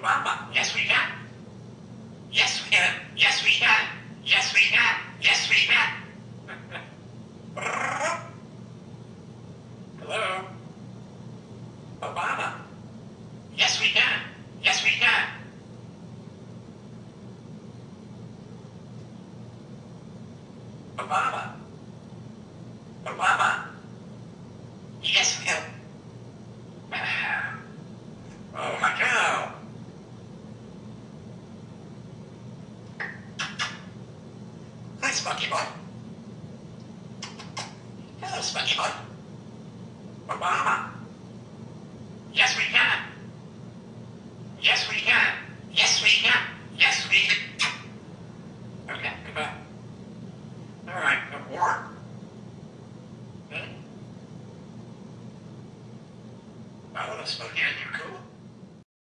Mama, yes we can. Yes we can. Yes we can. Yes we can. Yes we can. Hello? Obama. Yes we can. Yes we can. Obama. Obama. Yes we can. Oh my God. Hi, Spunky Boy. Hello, Spunky Boy. Obama. Yes, we can. Yes, we can. Yes, we can. Yes, we can. Okay, goodbye. All right, no more. Hmm? I want to smoke again. You could.